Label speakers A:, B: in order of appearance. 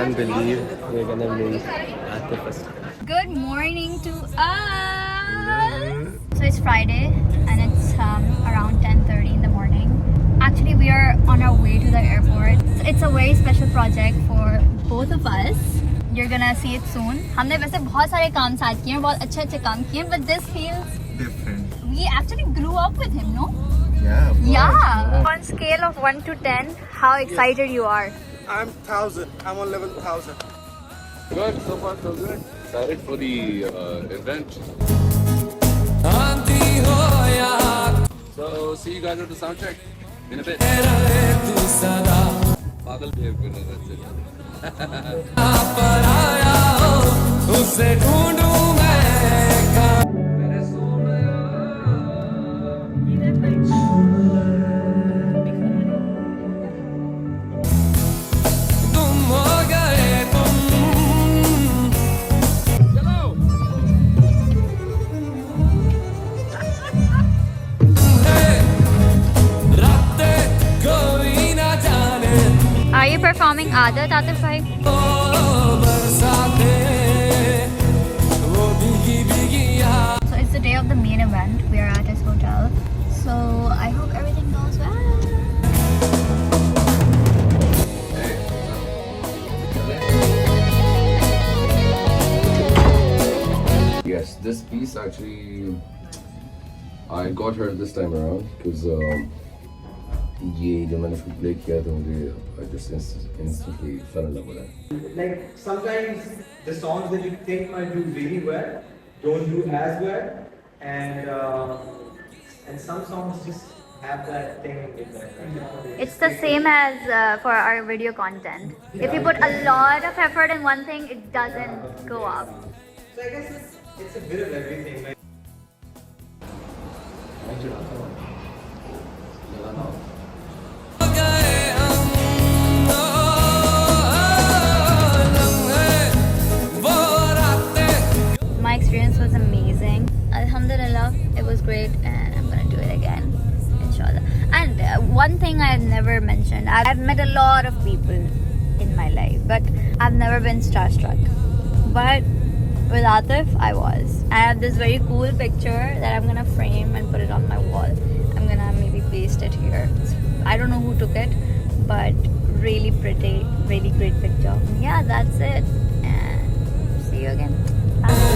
A: can't believe we're gonna meet Atif Aslam.
B: Good morning to us. So it's Friday and it's around 10:30 in the morning. Actually, we are on our way to the airport. It's a very special project for both of us. You're gonna see it soon. हमने वैसे बहुत सारे काम साथ किए हैं, बहुत अच्छे काम किए हैं, but this feels
A: Different.
B: we actually grew up with him, no?
A: Yeah. Of course.
B: Yeah. On scale of 1 to 10, how excited you are?
C: I'm 1000. I'm on level 1000.
D: Good, so far so good. Excited for the event. So, see you guys at the sound check in a bit. Pagal behave karna, that's it.
B: Are you performing Aadat, Atif bhai? So it's the day of the main event. We are at his hotel. So I hope everything goes well.
D: Yes, this piece actually I got her this time around because ये जो मैंने उसको play किया तो मुझे I just instantly fell in love with it.
C: Like sometimes the songs that you think might do really well don't do as well, and some songs just have that thing with them.
B: It's the same as for our video content. If you put a lot of effort in one thing, it doesn't go up.
C: So I guess it's a bit of everything. Like,
B: My experience was amazing. Alhamdulillah, it was great and I'm gonna do it again, inshallah. And one thing I've never mentioned, I've met a lot of people in my life, but I've never been starstruck. But with Atif, I was. I have this very cool picture that I'm gonna frame and put it on my wall. I'm gonna maybe paste it here. I don't know who took it, but really pretty, really great picture. Yeah, that's it. And see you again. Bye.